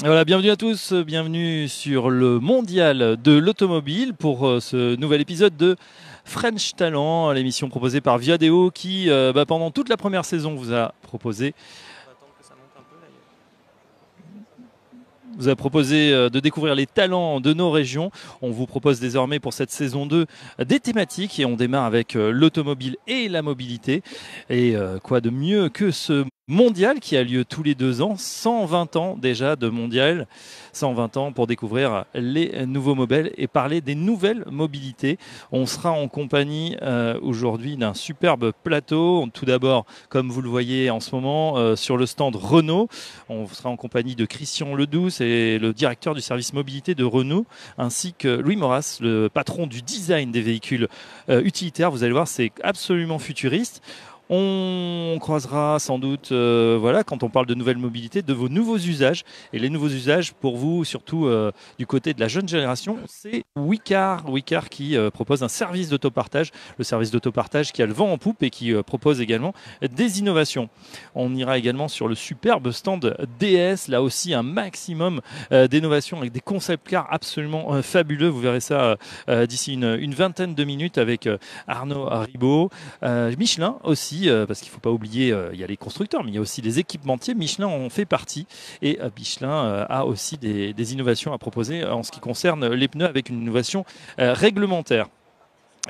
Voilà, bienvenue à tous, bienvenue sur le mondial de l'automobile pour ce nouvel épisode de French Talent, l'émission proposée par Viadeo qui, pendant toute la première saison, vous a proposé de découvrir les talents de nos régions. On vous propose désormais pour cette saison 2 des thématiques et on démarre avec l'automobile et la mobilité. Et quoi de mieux que ce mondial qui a lieu tous les 2 ans, 120 ans déjà de mondial, 120 ans pour découvrir les nouveaux modèles et parler des nouvelles mobilités. On sera en compagnie aujourd'hui d'un superbe plateau. Tout d'abord, comme vous le voyez en ce moment, sur le stand Renault, on sera en compagnie de Christian Ledoux, c'est le directeur du service mobilité de Renault, ainsi que Louis Moras, le patron du design des véhicules utilitaires. Vous allez voir, c'est absolument futuriste. On croisera sans doute, quand on parle de nouvelles mobilités, de vos nouveaux usages. Et les nouveaux usages pour vous, surtout du côté de la jeune génération, c'est Wicar. Wicar qui propose un service d'autopartage. Le service d'autopartage qui a le vent en poupe et qui propose également des innovations. On ira également sur le superbe stand DS. Là aussi, un maximum d'innovations avec des concept cars absolument fabuleux. Vous verrez ça d'ici une vingtaine de minutes avec Arnaud Ribot. Michelin aussi, parce qu'il ne faut pas oublier, il y a les constructeurs, mais il y a aussi les équipementiers. Michelin en fait partie et Michelin a aussi des innovations à proposer en ce qui concerne les pneus avec une innovation réglementaire.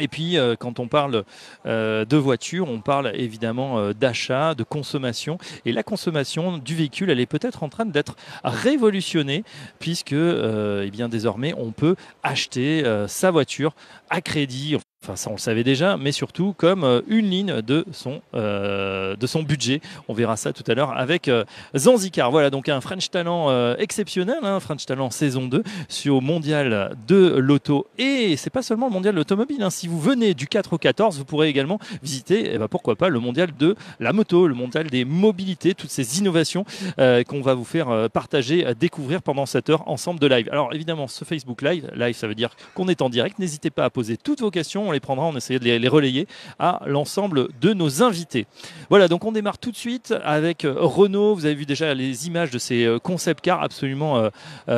Et puis, quand on parle de voiture, on parle évidemment d'achat, de consommation. Et la consommation du véhicule, elle est peut-être en train d'être révolutionnée, puisque désormais, on peut acheter sa voiture à crédit. Enfin, ça, on le savait déjà, mais surtout comme une ligne de son budget. On verra ça tout à l'heure avec Zanzicar. Voilà, donc un French Talent exceptionnel, French Talent saison 2 sur mondial de l'auto. Et c'est pas seulement le mondial de l'automobile. Si vous venez du 4 au 14, vous pourrez également visiter, pourquoi pas, le mondial de la moto, le mondial des mobilités, toutes ces innovations qu'on va vous faire partager, découvrir pendant cette heure ensemble de live. Alors évidemment, ce Facebook Live, ça veut dire qu'on est en direct. N'hésitez pas à poser toutes vos questions. On les prendra, on essaiera de les relayer à l'ensemble de nos invités. Voilà, donc on démarre tout de suite avec Renault. Vous avez vu déjà les images de ces concept cars absolument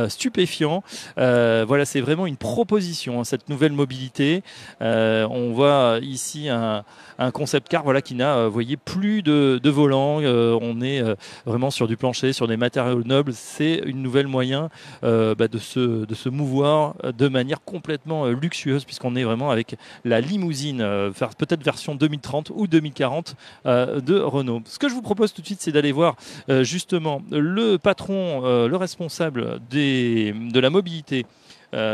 stupéfiants. Voilà, c'est vraiment une proposition, cette nouvelle mobilité. On voit ici un concept car qui n'a plus de volant. On est vraiment sur du plancher, sur des matériaux nobles. C'est une nouvelle moyen de se mouvoir de manière complètement luxueuse, puisqu'on est vraiment avec la limousine, peut-être version 2030 ou 2040 de Renault. Ce que je vous propose tout de suite, c'est d'aller voir justement le patron, le responsable de la mobilité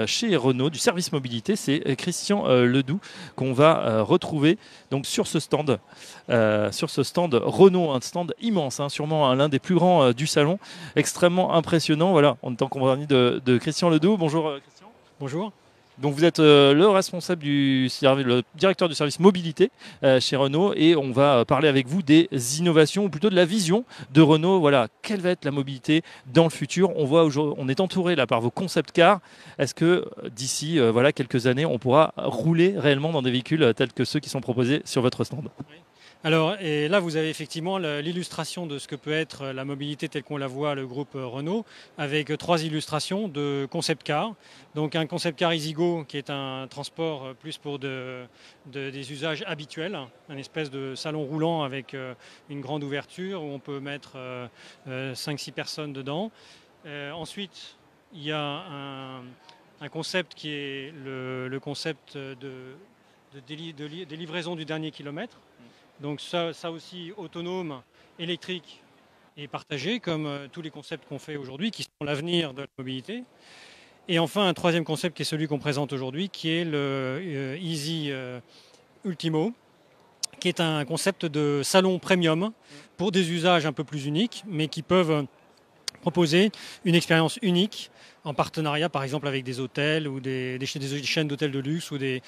chez Renault, du service mobilité, c'est Christian Ledoux qu'on va retrouver donc sur ce stand Renault, un stand immense, sûrement l'un des plus grands du salon, extrêmement impressionnant. Voilà, on est en compagnie de Christian Ledoux. Bonjour Christian. Bonjour. Donc vous êtes le responsable le directeur du service mobilité chez Renault, et on va parler avec vous des innovations, ou plutôt de la vision de Renault. Voilà, quelle va être la mobilité dans le futur? On est entouré là par vos concept cars. Est-ce que d'ici quelques années, on pourra rouler réellement dans des véhicules tels que ceux qui sont proposés sur votre stand? Oui. Alors, et là, vous avez effectivement l'illustration de ce que peut être la mobilité telle qu'on la voit le groupe Renault, avec 3 illustrations de concept car. Donc un concept car Easygo, qui est un transport plus pour des usages habituels, un espèce de salon roulant avec une grande ouverture où on peut mettre 5-6 personnes dedans. Ensuite, il y a un concept qui est le concept des livraisons du dernier kilomètre. Donc ça aussi autonome, électrique et partagé, comme tous les concepts qu'on fait aujourd'hui, qui sont l'avenir de la mobilité. Et enfin, un troisième concept qui est celui qu'on présente aujourd'hui, qui est le Easy Ultimo, qui est un concept de salon premium pour des usages un peu plus uniques, mais qui peuvent proposer une expérience unique en partenariat par exemple avec des hôtels ou des chaînes d'hôtels de luxe ou des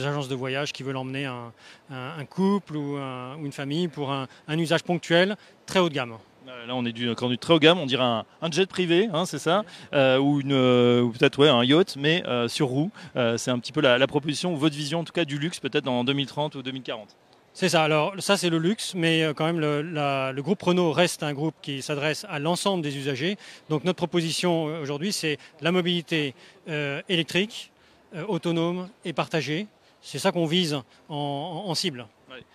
agences de voyage qui veulent emmener un couple ou une famille pour un usage ponctuel très haut de gamme. Là, on est du très haut gamme, on dirait un jet privé, c'est ça, ou peut-être un yacht, mais sur roue. C'est un petit peu la proposition, ou votre vision en tout cas du luxe, peut-être dans 2030 ou 2040. C'est ça. Alors ça, c'est le luxe, mais quand même, le groupe Renault reste un groupe qui s'adresse à l'ensemble des usagers. Donc notre proposition aujourd'hui, c'est la mobilité électrique, autonome et partagée. C'est ça qu'on vise en cible.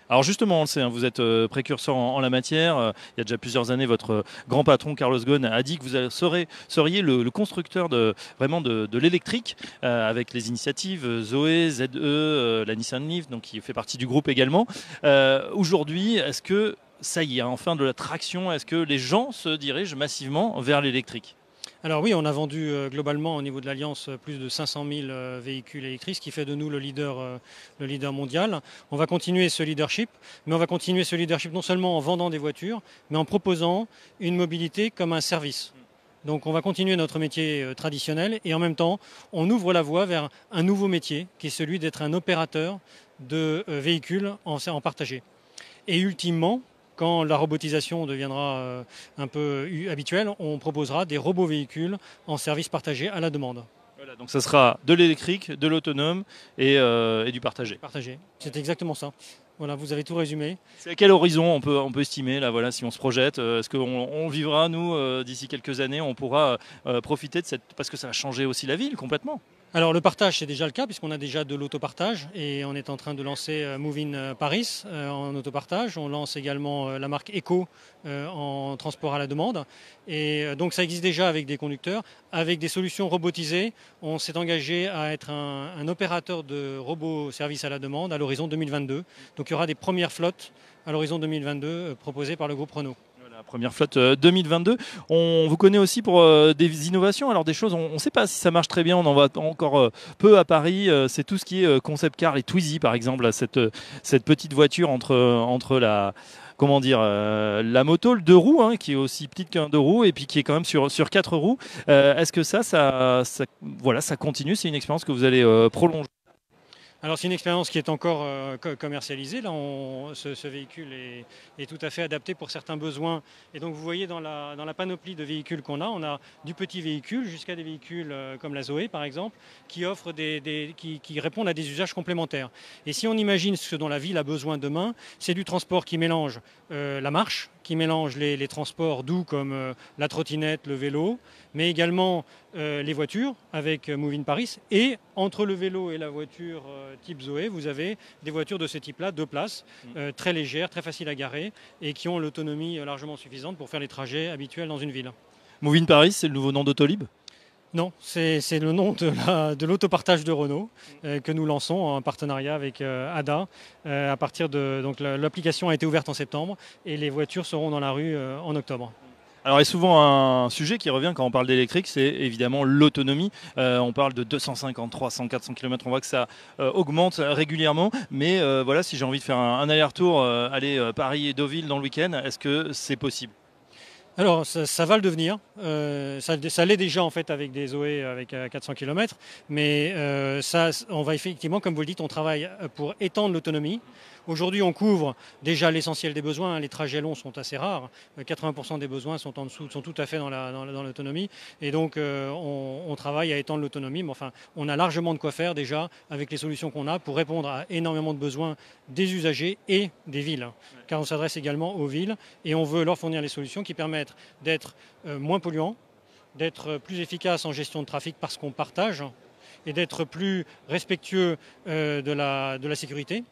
Alors justement, on le sait, hein, vous êtes précurseur en la matière. Il y a déjà plusieurs années, votre grand patron Carlos Ghosn a dit que vous seriez le constructeur vraiment de l'électrique avec les initiatives Zoé, ZE, la Nissan Leaf, donc qui fait partie du groupe également. Aujourd'hui, est-ce que ça y est, enfin de la traction, est-ce que les gens se dirigent massivement vers l'électrique? Alors oui, on a vendu globalement au niveau de l'Alliance plus de 500 000 véhicules électriques, ce qui fait de nous le leader mondial. On va continuer ce leadership, mais on va continuer ce leadership non seulement en vendant des voitures, mais en proposant une mobilité comme un service. Donc on va continuer notre métier traditionnel et en même temps, on ouvre la voie vers un nouveau métier qui est celui d'être un opérateur de véhicules en partagé. Et ultimement, quand la robotisation deviendra un peu habituelle, on proposera des robots véhicules en service partagé à la demande. Voilà, donc ça sera de l'électrique, de l'autonome et du partagé. Partagé, c'est exactement ça. Voilà, vous avez tout résumé. C'est à quel horizon on peut estimer, là, voilà, si on se projette? Est-ce qu'on vivra, nous, d'ici quelques années, on pourra profiter de cette... Parce que ça va changer aussi la ville complètement. Alors le partage, c'est déjà le cas puisqu'on a déjà de l'autopartage et on est en train de lancer Move-in Paris en autopartage. On lance également la marque Eco en transport à la demande. Et donc ça existe déjà avec des conducteurs. Avec des solutions robotisées, on s'est engagé à être un opérateur de robots service à la demande à l'horizon 2022. Donc il y aura des premières flottes à l'horizon 2022 proposées par le groupe Renault. La première flotte 2022. On vous connaît aussi pour des innovations. Alors des choses, on ne sait pas si ça marche très bien. On en voit encore peu à Paris. C'est tout ce qui est concept car, les Twizy par exemple, cette petite voiture entre la... Comment dire, la moto, le deux roues, hein, qui est aussi petite qu'un deux roues et puis qui est quand même sur quatre roues. Est-ce que voilà, ça continue? C'est une expérience que vous allez prolonger? Alors c'est une expérience qui est encore commercialisée. Là, ce véhicule est tout à fait adapté pour certains besoins. Et donc vous voyez dans la panoplie de véhicules qu'on a, on a du petit véhicule jusqu'à des véhicules comme la Zoé par exemple, qui offrent qui répondent à des usages complémentaires. Et si on imagine ce dont la ville a besoin demain, c'est du transport qui mélange la marche, qui mélange les transports doux comme la trottinette, le vélo, mais également les voitures avec Move-in Paris. Et entre le vélo et la voiture type Zoé, vous avez des voitures de ce type-là, 2 places, très légères, très faciles à garer et qui ont l'autonomie largement suffisante pour faire les trajets habituels dans une ville. Move-in Paris, c'est le nouveau nom d'Autolib? Non, c'est le nom de l'autopartage de Renault que nous lançons en partenariat avec ADA. À partir de donc l'application a été ouverte en septembre et les voitures seront dans la rue en octobre. Alors, et souvent un sujet qui revient quand on parle d'électrique, c'est évidemment l'autonomie. On parle de 250, 300, 400 km. On voit que ça augmente régulièrement. Mais voilà, si j'ai envie de faire un aller-retour, aller Paris et Deauville dans le week-end, est-ce que c'est possible? Alors ça va le devenir, ça l'est déjà en fait avec des Zoé avec 400 km, mais on va effectivement, comme vous le dites, on travaille pour étendre l'autonomie. Aujourd'hui on couvre déjà l'essentiel des besoins, les trajets longs sont assez rares, 80% des besoins sont en dessous, sont tout à fait dans l'autonomie, et donc on travaille à étendre l'autonomie, mais enfin on a largement de quoi faire déjà avec les solutions qu'on a pour répondre à énormément de besoins des usagers et des villes, car on s'adresse également aux villes et on veut leur fournir les solutions qui permettent d'être moins polluants, d'être plus efficaces en gestion de trafic parce qu'on partage et d'être plus respectueux de la sécurité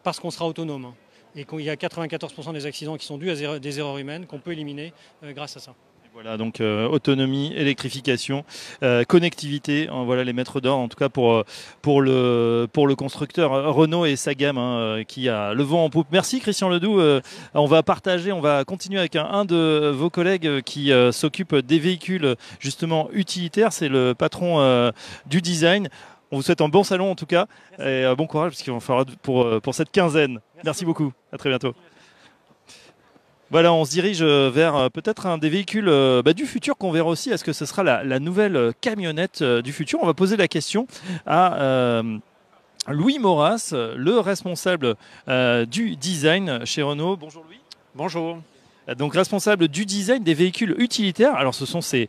parce qu'on sera autonome et qu'il y a 94% des accidents qui sont dus à des erreurs humaines qu'on peut éliminer grâce à ça. Voilà, donc autonomie, électrification, connectivité, hein, voilà les maîtres d'or en tout cas pour le constructeur Renault et sa gamme qui a le vent en poupe. Merci Christian Ledoux. On va continuer avec un de vos collègues qui s'occupe des véhicules justement utilitaires. C'est le patron du design. On vous souhaite un bon salon en tout cas et bon courage parce qu'on fera pour cette quinzaine. Merci beaucoup, à très bientôt. Voilà, on se dirige vers peut-être un des véhicules du futur qu'on verra aussi. Est-ce que ce sera la nouvelle camionnette du futur? On va poser la question à Louis Moras, le responsable du design chez Renault. Bonjour Louis. Bonjour. Donc responsable du design des véhicules utilitaires. Alors ce sont ces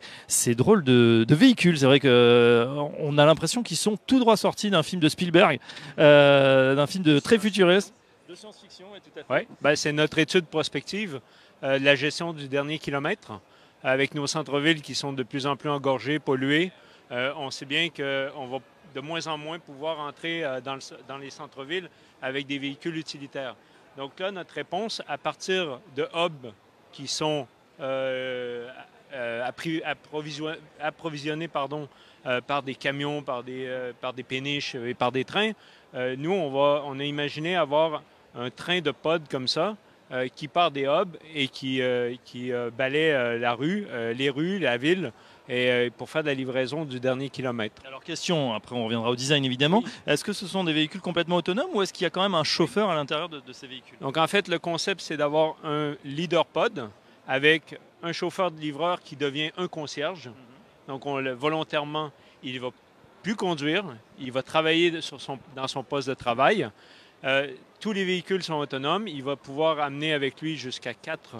drôles de véhicules. C'est vrai qu'on a l'impression qu'ils sont tout droit sortis d'un film de Spielberg, d'un film très futuriste. De science-fiction, oui, tout à fait. Oui, ben, c'est notre étude prospective, la gestion du dernier kilomètre, avec nos centres-villes qui sont de plus en plus engorgés, pollués. On sait bien qu'on va de moins en moins pouvoir entrer dans les centres-villes avec des véhicules utilitaires. Donc là, notre réponse, à partir de hubs qui sont approvisionnés par des camions, par des péniches et par des trains, nous, on a imaginé avoir un train de pod comme ça qui part des hubs et qui balaie les rues, la ville, et pour faire de la livraison du dernier kilomètre. Alors question, après on reviendra au design évidemment, oui. Est-ce que ce sont des véhicules complètement autonomes ou est-ce qu'il y a quand même un chauffeur à l'intérieur de ces véhicules? Donc en fait, le concept, c'est d'avoir un leader pod avec un chauffeur de livreur qui devient un concierge. Donc volontairement, il ne va plus conduire, il va travailler dans son poste de travail. Tous les véhicules sont autonomes. Il va pouvoir amener avec lui jusqu'à 4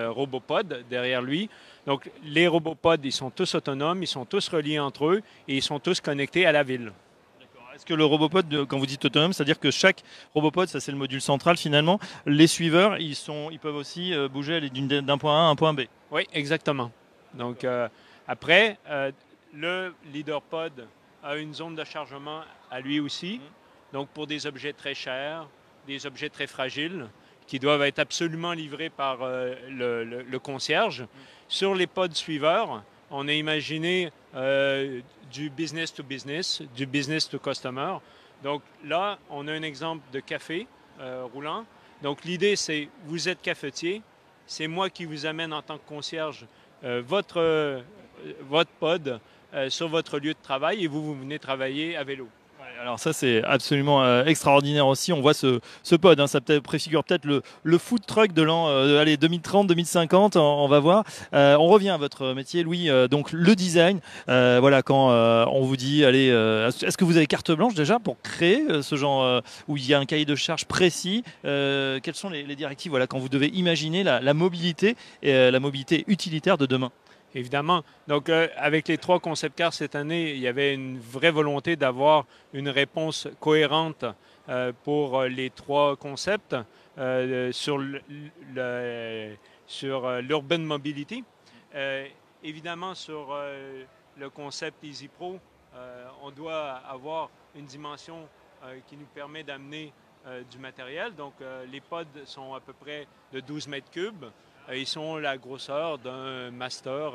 robopods derrière lui. Donc, les robopods, ils sont tous autonomes, ils sont tous reliés entre eux et ils sont tous connectés à la ville. Est-ce que le robopod, quand vous dites autonome, c'est-à-dire que chaque robopod, ça c'est le module central finalement, les suiveurs, ils peuvent aussi bouger d'un point A à un point B? Oui, exactement. Donc, après, le leaderpod a une zone de chargement à lui aussi. Donc, pour des objets très chers, des objets très fragiles, qui doivent être absolument livrés par le concierge. Sur les pods suiveurs, on a imaginé du business to business, du business to customer. Donc là, on a un exemple de café roulant. Donc l'idée, c'est, vous êtes cafetier, c'est moi qui vous amène en tant que concierge votre pod sur votre lieu de travail et vous venez travailler à vélo. Alors ça c'est absolument extraordinaire aussi, on voit ce pod, hein, ça préfigure peut-être le food truck de l'an 2030-2050, on va voir. On revient à votre métier Louis, donc le design, voilà, quand on vous dit allez, est-ce que vous avez carte blanche déjà pour créer ce genre où il y a un cahier de charges précis, quelles sont les directives, voilà, quand vous devez imaginer la mobilité et la mobilité utilitaire de demain? Évidemment. Donc, avec les 3 concept cars cette année, il y avait une vraie volonté d'avoir une réponse cohérente pour les 3 concepts sur l'urban mobility. Évidemment, sur le concept Easy Pro, on doit avoir une dimension qui nous permet d'amener du matériel. Donc, les pods sont à peu près de 12 mètres cubes. Ils sont la grosseur d'un master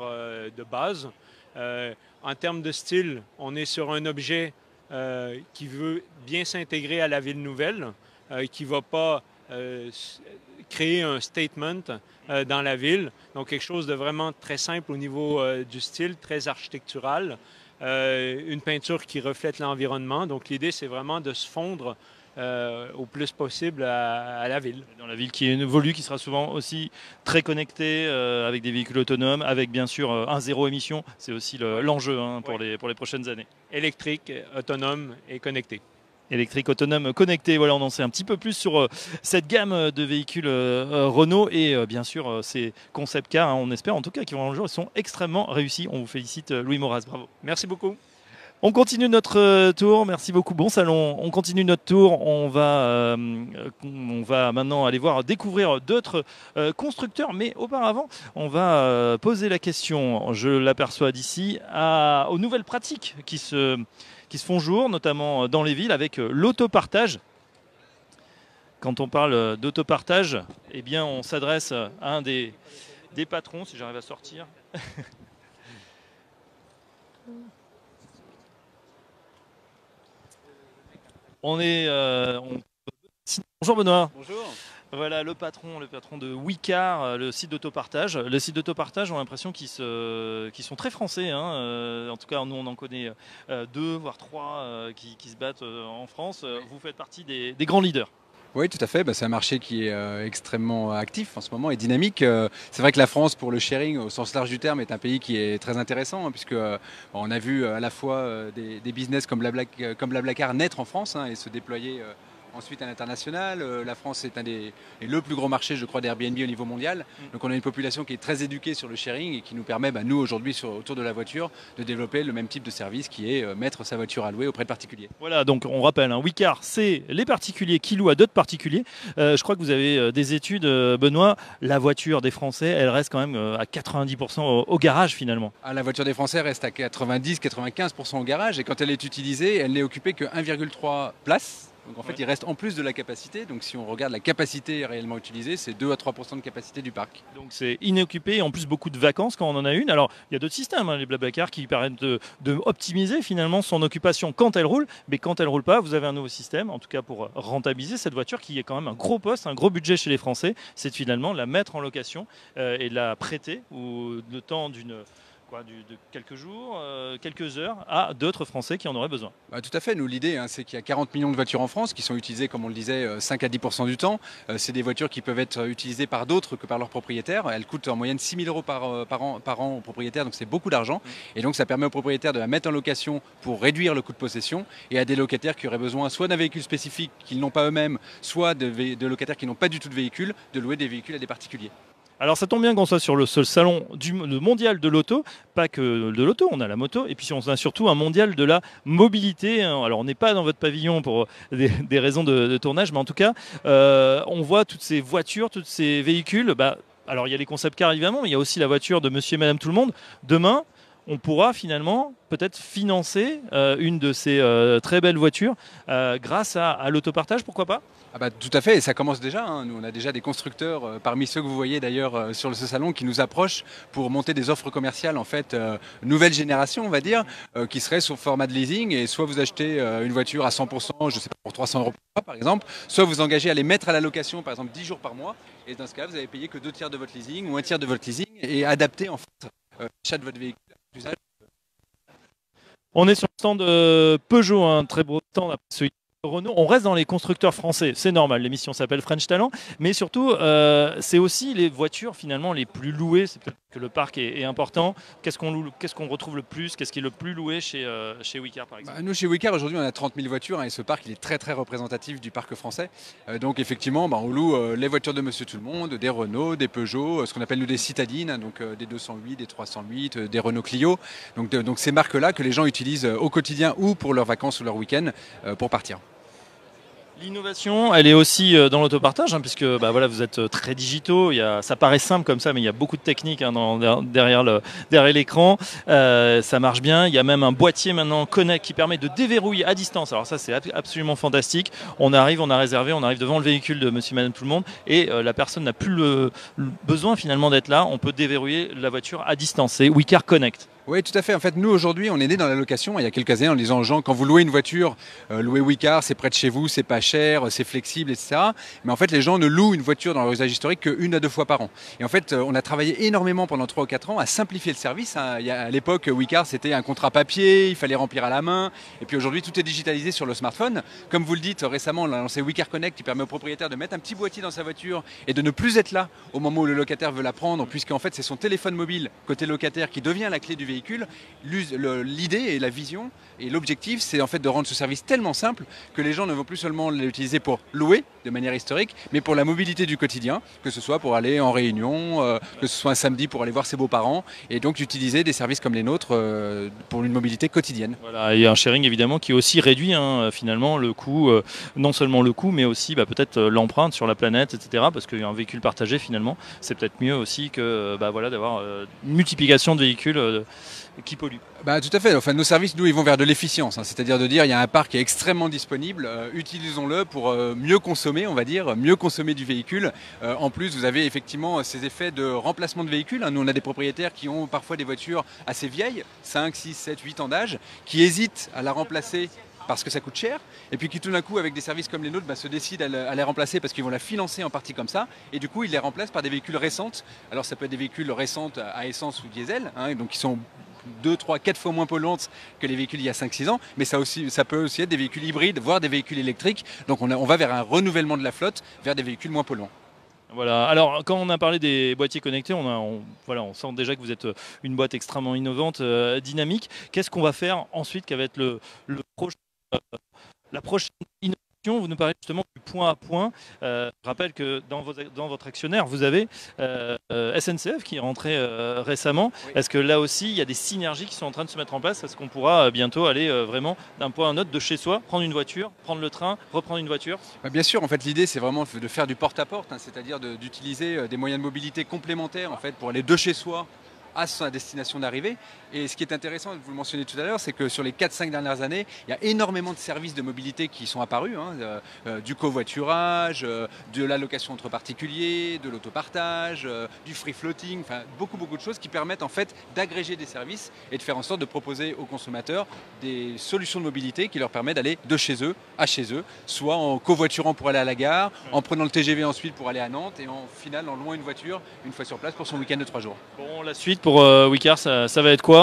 de base. En termes de style, on est sur un objet qui veut bien s'intégrer à la ville nouvelle, qui ne va pas créer un statement dans la ville. Donc quelque chose de vraiment très simple au niveau du style, très architectural. Une peinture qui reflète l'environnement. Donc l'idée, c'est vraiment de se fondre au plus possible à la ville. Dans la ville qui évolue, qui sera souvent aussi très connectée, avec des véhicules autonomes, avec bien sûr un zéro émission. C'est aussi l'enjeu pour les prochaines années. Électrique, autonome et connecté. Électrique, autonome, connecté. Voilà, on en sait un petit peu plus sur cette gamme de véhicules Renault et bien sûr ces concept cars, hein, on espère en tout cas qu'ils vont un jour, ils sont extrêmement réussis. On vous félicite Louis Moraz, bravo. Merci beaucoup. On continue notre tour, merci beaucoup, bon salon. On continue notre tour, on va maintenant aller découvrir d'autres constructeurs, mais auparavant, on va poser la question, je l'aperçois d'ici, aux nouvelles pratiques qui se font jour, notamment dans les villes, avec l'autopartage. Quand on parle d'autopartage, eh bien, on s'adresse à un des patrons, si j'arrive à sortir. Bonjour Benoît. Bonjour. Voilà le patron de Wicar, le site d'autopartage. Le site d'autopartage, on a l'impression qu'ils sont très français. Hein. En tout cas, nous on en connaît 2 voire 3 qui se battent en France. Vous faites partie des grands leaders. Oui, tout à fait. C'est un marché qui est extrêmement actif en ce moment et dynamique. C'est vrai que la France, pour le sharing au sens large du terme, est un pays qui est très intéressant, hein, puisque on a vu à la fois des business comme Blablacar naître en France, hein, et se déployer ensuite à l'international. La France est le plus gros marché, je crois, d'Airbnb au niveau mondial. Donc on a une population qui est très éduquée sur le sharing et qui nous permet, nous aujourd'hui, autour de la voiture, de développer le même type de service qui est mettre sa voiture à louer auprès de particuliers. Voilà, donc on rappelle, Wicar, c'est les particuliers qui louent à d'autres particuliers. Je crois que vous avez des études, Benoît. La voiture des Français, elle reste quand même à 90% au garage finalement. La voiture des Français reste à 90-95% au garage et quand elle est utilisée, elle n'est occupée que 1,3 places. Donc en fait, il reste en plus de la capacité. Donc si on regarde la capacité réellement utilisée, c'est 2 à 3% de capacité du parc. Donc c'est inoccupé et en plus beaucoup de vacances quand on en a une. Alors il y a d'autres systèmes, les BlaBlaCar, qui permettent de optimiser finalement son occupation quand elle roule. Mais quand elle roule pas, vous avez un nouveau système, en tout cas pour rentabiliser cette voiture qui est quand même un gros poste, un gros budget chez les Français. C'est finalement la mettre en location et la prêter ou le temps de quelques jours, quelques heures à d'autres Français qui en auraient besoin. Tout à fait. Nous, l'idée, c'est qu'il y a 40 millions de voitures en France qui sont utilisées, comme on le disait, 5 à 10% du temps. C'est des voitures qui peuvent être utilisées par d'autres que par leurs propriétaires. Elles coûtent en moyenne 6 000 € par an aux propriétaires, donc c'est beaucoup d'argent. Et donc ça permet aux propriétaires de la mettre en location pour réduire le coût de possession et à des locataires qui auraient besoin soit d'un véhicule spécifique qu'ils n'ont pas eux-mêmes, soit de locataires qui n'ont pas du tout de véhicule, de louer des véhicules à des particuliers. Alors ça tombe bien qu'on soit sur le salon mondial de l'auto, pas que de l'auto, on a la moto, et puis on a surtout un mondial de la mobilité. Alors on n'est pas dans votre pavillon pour des raisons de tournage, mais en tout cas, on voit toutes ces voitures, tous ces véhicules. Alors il y a les concept cars évidemment, mais il y a aussi la voiture de monsieur et madame tout le monde. Demain, on pourra finalement peut-être financer une de ces très belles voitures grâce à l'autopartage, pourquoi pas ? Tout à fait, et ça commence déjà. Nous, on a déjà des constructeurs, parmi ceux que vous voyez d'ailleurs sur ce salon, qui nous approchent pour monter des offres commerciales, en fait, nouvelle génération, on va dire, qui seraient sous format de leasing. Et soit vous achetez une voiture à 100%, je sais pas, pour 300 € par mois, soit vous engagez à les mettre à la location, par exemple 10 jours par mois. Et dans ce cas, vous n'avez payé que 2 tiers de votre leasing ou 1 tiers de votre leasing et adapté en fait l'achat de votre véhicule à l'usage. On est sur le stand Peugeot, un très beau stand, celui Renault. On reste dans les constructeurs français, c'est normal, l'émission s'appelle French Talent, mais surtout c'est aussi les voitures finalement les plus louées, c'est peut-être que le parc est important. Qu'est-ce qu'on retrouve le plus, qu'est-ce qui est le plus loué chez Wicar par exemple? Nous chez Wicar aujourd'hui on a 30 000 voitures et ce parc il est très très représentatif du parc français. Donc effectivement on loue les voitures de Monsieur Tout le Monde, des Renault, des Peugeot, ce qu'on appelle nous des citadines, donc des 208, des 308, des Renault Clio. Donc ces marques-là que les gens utilisent au quotidien ou pour leurs vacances ou leurs week-ends pour partir. L'innovation, elle est aussi dans l'autopartage, puisque voilà, vous êtes très digitaux. Ça paraît simple comme ça, mais il y a beaucoup de techniques derrière l'écran. Ça marche bien. Il y a même un boîtier maintenant Connect qui permet de déverrouiller à distance. Alors ça, c'est absolument fantastique. On a réservé, on arrive devant le véhicule de Monsieur et Madame Tout le Monde, et la personne n'a plus le besoin finalement d'être là. On peut déverrouiller la voiture à distance. C'est Wicar Connect. Oui, tout à fait. En fait, nous, aujourd'hui, on est né dans la location il y a quelques années en disant aux gens, quand vous louez une voiture, louez Wicar, c'est près de chez vous, c'est pas cher, c'est flexible, etc. Mais en fait, les gens ne louent une voiture dans leur usage historique qu'une à deux fois par an. Et en fait, on a travaillé énormément pendant 3 ou 4 ans à simplifier le service. À l'époque, Wicar, c'était un contrat papier, il fallait remplir à la main. Et puis aujourd'hui, tout est digitalisé sur le smartphone. Comme vous le dites, récemment, on a lancé Wicar Connect qui permet au propriétaire de mettre un petit boîtier dans sa voiture et de ne plus être là au moment où le locataire veut la prendre, puisqu'en fait, c'est son téléphone mobile côté locataire qui devient la clé du véhicule. L'idée et la vision et l'objectif, c'est en fait de rendre ce service tellement simple que les gens ne vont plus seulement l'utiliser pour louer de manière historique, mais pour la mobilité du quotidien, que ce soit pour aller en réunion, que ce soit un samedi pour aller voir ses beaux-parents, et donc d'utiliser des services comme les nôtres pour une mobilité quotidienne. Voilà, et un sharing évidemment qui aussi réduit finalement le coût, non seulement le coût, mais aussi peut-être l'empreinte sur la planète, etc. Parce qu'un véhicule partagé finalement, c'est peut-être mieux aussi que voilà, d'avoir une multiplication de véhicules qui polluent. Tout à fait. Enfin, nos services, nous, ils vont vers de l'efficience. C'est-à-dire de dire, il y a un parc qui est extrêmement disponible, utilisons-le pour mieux consommer, on va dire, mieux consommer du véhicule. En plus, vous avez effectivement ces effets de remplacement de véhicules. Nous, on a des propriétaires qui ont parfois des voitures assez vieilles, 5, 6, 7, 8 ans d'âge, qui hésitent à la remplacer parce que ça coûte cher, et puis qui tout d'un coup, avec des services comme les nôtres, se décident à les remplacer parce qu'ils vont la financer en partie comme ça, et du coup, ils les remplacent par des véhicules récentes. Alors, ça peut être des véhicules récentes à essence ou diesel, donc qui sont 2, 3, 4 fois moins polluantes que les véhicules il y a 5-6 ans, mais ça peut aussi être des véhicules hybrides, voire des véhicules électriques. Donc on va vers un renouvellement de la flotte, vers des véhicules moins polluants. Voilà. Alors, quand on a parlé des boîtiers connectés, on sent déjà que vous êtes une boîte extrêmement innovante, dynamique. Qu'est-ce qu'on va faire ensuite, qui va être la prochaine innovation Vous nous parlez justement du point à point. Je rappelle que dans votre actionnaire, vous avez SNCF qui est rentré récemment. Oui. Est-ce que là aussi, il y a des synergies qui sont en train de se mettre en place? Est-ce qu'on pourra bientôt aller vraiment d'un point à un autre de chez soi, prendre une voiture, prendre le train, reprendre une voiture? Bien sûr, en fait, l'idée, c'est vraiment de faire du porte-à-porte, c'est-à-dire d'utiliser des moyens de mobilité complémentaires en fait, pour aller de chez soi à sa destination d'arrivée. Et ce qui est intéressant, vous le mentionnez tout à l'heure, c'est que sur les 4-5 dernières années, il y a énormément de services de mobilité qui sont apparus, du covoiturage, de la location entre particuliers, de l'autopartage, du free floating, enfin beaucoup de choses qui permettent en fait d'agréger des services et de faire en sorte de proposer aux consommateurs des solutions de mobilité qui leur permettent d'aller de chez eux à chez eux, soit en covoiturant pour aller à la gare, en prenant le TGV ensuite pour aller à Nantes et en final en louant une voiture une fois sur place pour son week-end de 3 jours. Bon, la suite pour Wicar, ça va être quoi?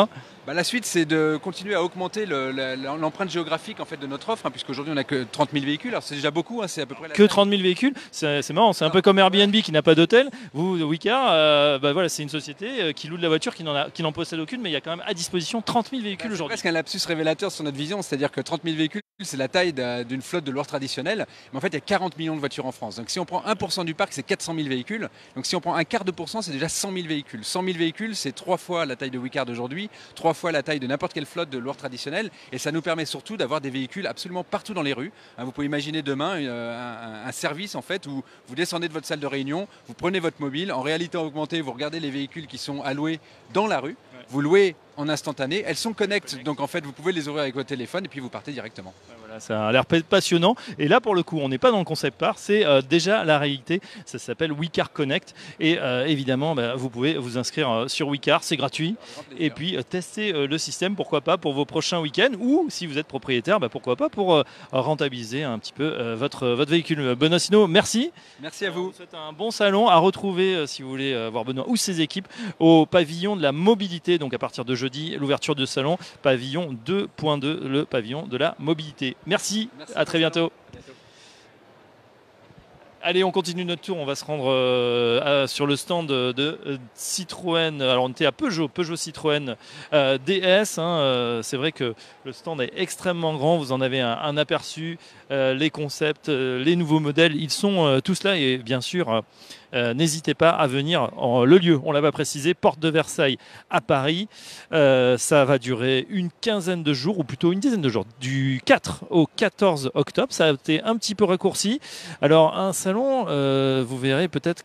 La suite, c'est de continuer à augmenter l'empreinte géographique en fait, de notre offre, puisqu'aujourd'hui on n'a que 30 000 véhicules. Alors c'est déjà beaucoup, c'est à peu près la que 30 000 véhicules, c'est marrant, c'est un peu comme Airbnb qui n'a pas d'hôtel. Vous, Wicar, voilà, c'est une société qui loue de la voiture, qui n'en possède aucune, mais il y a quand même à disposition 30 000 véhicules aujourd'hui. C'est presque un lapsus révélateur sur notre vision, c'est-à-dire que 30 000 véhicules, c'est la taille d'une flotte de loire traditionnelle, mais en fait il y a 40 millions de voitures en France. Donc si on prend 1% du parc, c'est 400 000 véhicules. Donc si on prend un quart de pourcent, c'est déjà 100 000 véhicules. 100 000 véhicules, c'est 3 fois la taille de Wicar d'aujourd'hui, 3 fois la taille de n'importe quelle flotte de loire traditionnelle, et ça nous permet surtout d'avoir des véhicules absolument partout dans les rues. Vous pouvez imaginer demain un service en fait où vous descendez de votre salle de réunion, vous prenez votre mobile, en réalité augmentée, vous regardez les véhicules qui sont alloués dans la rue, vous louez en instantané, elles sont connectées, donc en fait vous pouvez les ouvrir avec votre téléphone et puis vous partez directement. Voilà, ça a l'air passionnant, et là pour le coup on n'est pas dans le concept car, c'est déjà la réalité. Ça s'appelle Wicar Connect, et évidemment vous pouvez vous inscrire sur Wicar, c'est gratuit, et puis tester le système, pourquoi pas pour vos prochains week-ends, ou si vous êtes propriétaire, pourquoi pas pour rentabiliser un petit peu votre véhicule. Benoît Sinault, merci. Merci à vous. Je vous souhaite un bon salon à retrouver si vous voulez voir Benoît ou ses équipes au pavillon de la mobilité, donc à partir de jeudi, l'ouverture de salon, pavillon 2.2, le pavillon de la mobilité. Merci à très bientôt. Allez, on continue notre tour. On va se rendre sur le stand de Citroën. Alors, on était à Peugeot Citroën DS. C'est vrai que le stand est extrêmement grand. Vous en avez un aperçu. Les concepts, les nouveaux modèles, ils sont tous là. Et bien sûr, n'hésitez pas à venir. Le lieu, on l'a pas précisé, porte de Versailles à Paris. Ça va durer une quinzaine de jours, ou plutôt une dizaine de jours. Du 4 au 14 octobre. Ça a été un petit peu raccourci. Alors, un salon, vous verrez peut-être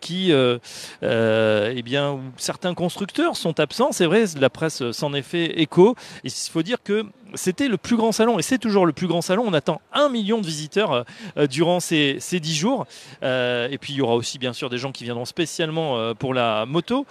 où certains constructeurs sont absents. C'est vrai, la presse s'en est fait écho. Et il faut dire que c'était le plus grand salon, et c'est toujours le plus grand salon. On attend 1 million de visiteurs durant ces 10 jours. Et puis il y aura aussi bien sûr des gens qui viendront spécialement pour la moto.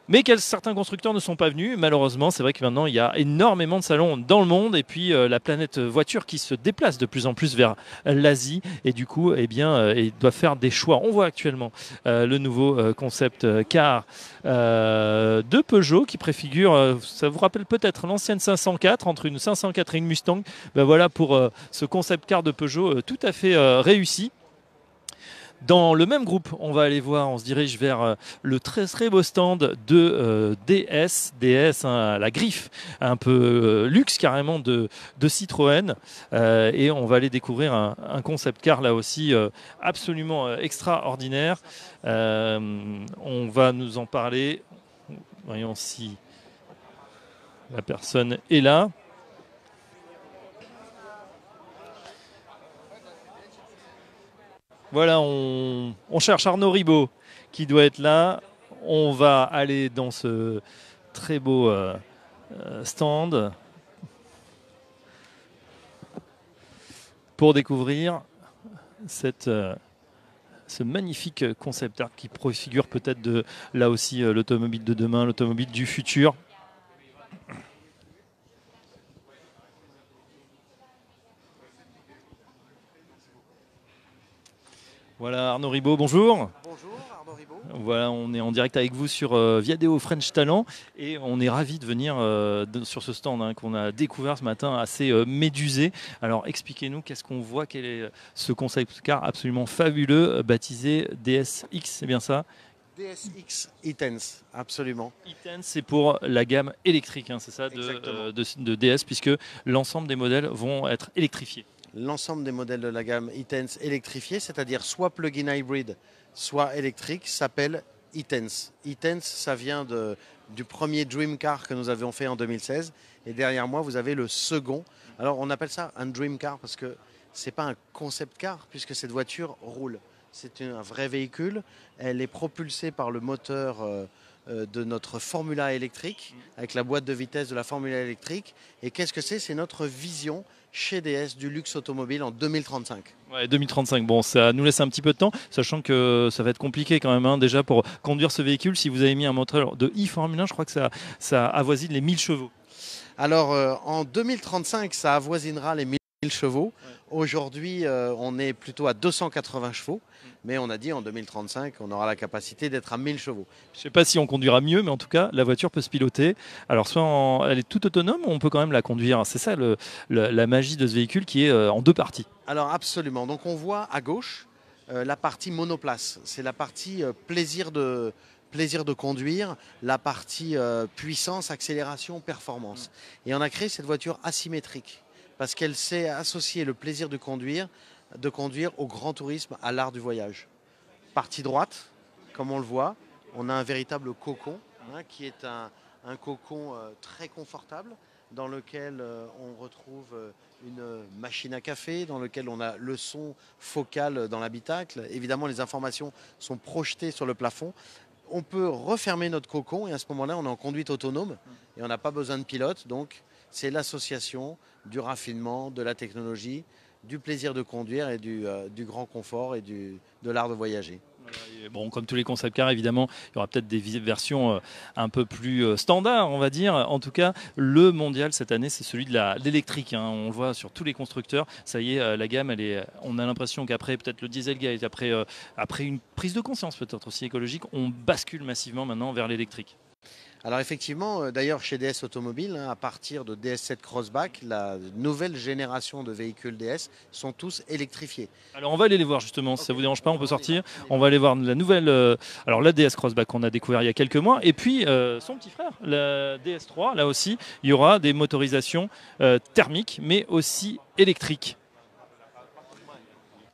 Mais certains constructeurs ne sont pas venus. Malheureusement, c'est vrai que maintenant, il y a énormément de salons dans le monde. Et puis, la planète voiture qui se déplace de plus en plus vers l'Asie. Et du coup, il doit faire des choix. On voit actuellement le nouveau concept car de Peugeot qui préfigure, ça vous rappelle peut-être l'ancienne 504, entre une 504 et une Mustang. Voilà pour ce concept car de Peugeot tout à fait réussi. Dans le même groupe, on va aller voir, on se dirige vers le très très beau stand de DS, la griffe un peu luxe carrément de Citroën, et on va aller découvrir un concept car là aussi absolument extraordinaire. On va nous en parler, voyons si la personne est là. Voilà, on cherche Arnaud Ribaud qui doit être là. On va aller dans ce très beau stand pour découvrir ce magnifique concept art qui préfigure peut-être là aussi l'automobile de demain, l'automobile du futur. Voilà Arnaud Ribaud, bonjour. Bonjour Arnaud Ribaud. Voilà, on est en direct avec vous sur Viadeo French Talent et on est ravis de venir sur ce stand qu'on a découvert ce matin assez médusé. Alors expliquez-nous qu'est-ce qu'on voit, quel est ce concept car absolument fabuleux baptisé DSX, c'est bien ça? DSX E-Tense, absolument. E-Tense, c'est pour la gamme électrique, c'est ça, de DS, puisque l'ensemble des modèles vont être électrifiés. l'ensemble des modèles de la gamme e-Tense électrifiés, c'est-à-dire soit plug-in hybrid, soit électrique, s'appelle e-Tense. E-Tense, ça vient du premier Dream Car que nous avions fait en 2016. Et derrière moi, vous avez le second. Alors, on appelle ça un Dream Car parce que ce n'est pas un concept car, puisque cette voiture roule. C'est un vrai véhicule. Elle est propulsée par le moteur de notre Formula électrique, avec la boîte de vitesse de la Formula électrique. Et qu'est-ce que c'est? C'est notre vision chez DS du luxe automobile en 2035. Ouais, 2035, bon, ça nous laisse un petit peu de temps, sachant que ça va être compliqué quand même, hein, déjà pour conduire ce véhicule. Si vous avez mis un moteur de e-Formule 1, je crois que ça avoisine les 1000 chevaux. Alors, en 2035, ça avoisinera les 1000 chevaux. Ouais. Aujourd'hui, on est plutôt à 280 chevaux. Mais on a dit en 2035, on aura la capacité d'être à 1000 chevaux. Je ne sais pas si on conduira mieux, mais en tout cas, la voiture peut se piloter. Alors, elle est toute autonome ou on peut quand même la conduire? C'est ça la magie de ce véhicule qui est en deux parties. Alors, absolument. Donc, on voit à gauche la partie monoplace. C'est la partie plaisir de conduire, la partie puissance, accélération, performance. Et on a créé cette voiture asymétrique parce qu'elle sait associer le plaisir de conduire au grand tourisme, à l'art du voyage. Partie droite, comme on le voit, on a un véritable cocon, qui est un cocon très confortable, dans lequel on retrouve une machine à café, dans lequel on a le son focal dans l'habitacle. Évidemment, les informations sont projetées sur le plafond. On peut refermer notre cocon et à ce moment-là, on est en conduite autonome et on n'a pas besoin de pilote. Donc, c'est l'association du raffinement, de la technologie, du plaisir de conduire et du grand confort et de l'art de voyager. Bon, comme tous les concept cars, évidemment, il y aura peut-être des versions un peu plus standards, on va dire. En tout cas, le mondial cette année, c'est celui de l'électrique. Hein. On le voit sur tous les constructeurs. Ça y est, la gamme, on a l'impression qu'après peut-être le Dieselgate, après une prise de conscience peut-être aussi écologique, on bascule massivement maintenant vers l'électrique. Alors effectivement, d'ailleurs chez DS Automobile, à partir de DS7 Crossback, la nouvelle génération de véhicules DS sont tous électrifiés. Alors on va aller les voir justement, si ça ne vous dérange pas, on peut sortir. On va aller voir la nouvelle, alors la DS Crossback qu'on a découvert il y a quelques mois, et puis son petit frère, la DS3, là aussi, il y aura des motorisations thermiques, mais aussi électriques.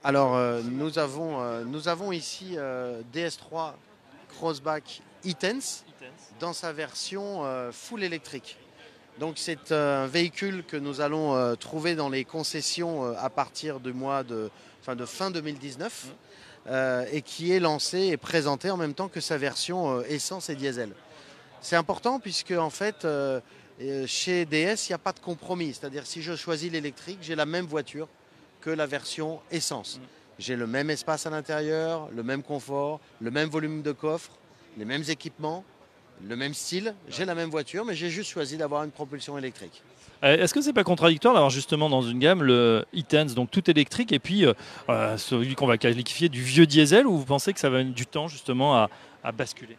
Alors nous avons ici DS3 Crossback e-Tense dans sa version full électrique. Donc c'est un véhicule que nous allons trouver dans les concessions à partir du mois de fin 2019 et qui est lancé et présenté en même temps que sa version essence et diesel. C'est important puisque en fait chez DS il n'y a pas de compromis, c'est-à-dire si je choisis l'électrique, j'ai la même voiture que la version essence. J'ai le même espace à l'intérieur, le même confort, le même volume de coffre, les mêmes équipements, le même style. J'ai la même voiture, mais j'ai juste choisi d'avoir une propulsion électrique. Est-ce que c'est pas contradictoire d'avoir justement dans une gamme le e-Tense, donc tout électrique, et puis celui qu'on va qualifier du vieux diesel, ou vous pensez que ça va mettre du temps justement à basculer?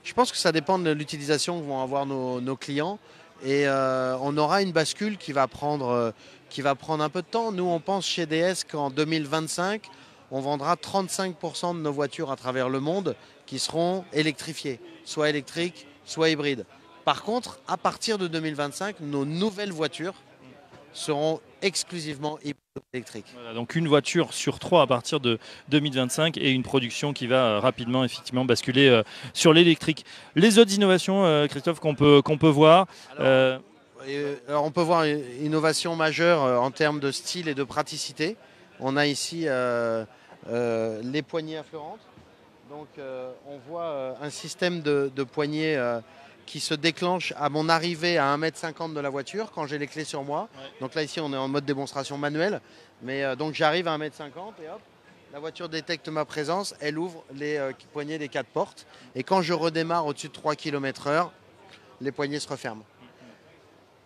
Je pense que ça dépend de l'utilisation que vont avoir nos clients. Et on aura une bascule qui va prendre un peu de temps. Nous, on pense chez DS qu'en 2025, on vendra 35% de nos voitures à travers le monde qui seront électrifiées, soit électriques, soit hybrides. Par contre, à partir de 2025, nos nouvelles voitures seront exclusivement hybrides électriques. Voilà, donc une voiture sur 3 à partir de 2025 et une production qui va rapidement effectivement basculer sur l'électrique. Les autres innovations, Christophe, qu'on peut voir. Alors on peut voir une innovation majeure en termes de style et de praticité. On a ici les poignées affleurantes. Donc on voit un système de poignées qui se déclenche à mon arrivée à 1,50 m de la voiture quand j'ai les clés sur moi. Ouais. Donc là ici on est en mode démonstration manuelle. Mais donc j'arrive à 1,50 m et hop, la voiture détecte ma présence, elle ouvre les poignées des 4 portes. Et quand je redémarre au-dessus de 3 km/h, les poignées se referment.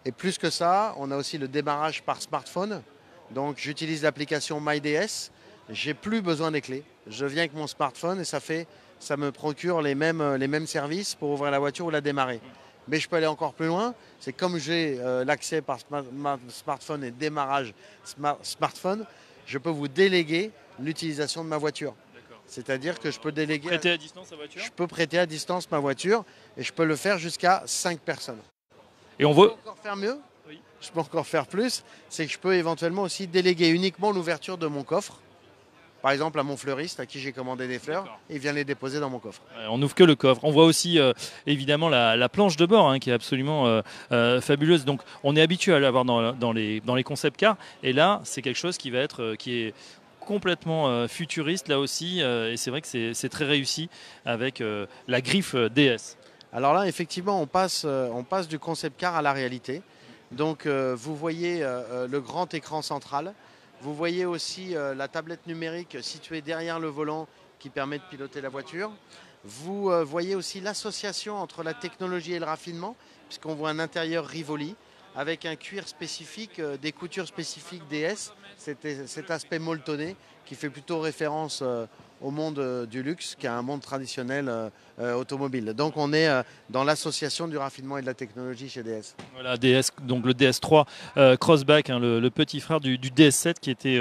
Et plus que ça, on a aussi le démarrage par smartphone. Donc j'utilise l'application MyDS. J'ai plus besoin des clés. Je viens avec mon smartphone et ça me procure les mêmes services pour ouvrir la voiture ou la démarrer. Mais je peux aller encore plus loin. C'est comme j'ai l'accès par smartphone et démarrage smartphone, je peux vous déléguer l'utilisation de ma voiture. C'est-à-dire que je peux déléguer. Prêter à distance la voiture ? Je peux prêter à distance ma voiture et je peux le faire jusqu'à 5 personnes. Et on veut encore faire mieux. je peux encore faire plus, c'est que je peux éventuellement aussi déléguer uniquement l'ouverture de mon coffre. Par exemple, à mon fleuriste à qui j'ai commandé des fleurs, il vient les déposer dans mon coffre. On n'ouvre que le coffre. On voit aussi évidemment la planche de bord qui est absolument fabuleuse. Donc on est habitué à l'avoir dans les concept cars. Et là, c'est quelque chose qui est complètement futuriste là aussi. Et c'est vrai que c'est très réussi avec la griffe DS. Alors là, effectivement, on passe du concept car à la réalité. Donc vous voyez le grand écran central. Vous voyez aussi la tablette numérique située derrière le volant qui permet de piloter la voiture. Vous voyez aussi l'association entre la technologie et le raffinement, puisqu'on voit un intérieur Rivoli avec un cuir spécifique, des coutures spécifiques DS, cet aspect molletonné qui fait plutôt référence au monde du luxe qu'à un monde traditionnel automobile. Donc on est dans l'association du raffinement et de la technologie chez DS. Voilà, DS, donc le DS3 Crossback, le petit frère du DS7 qui était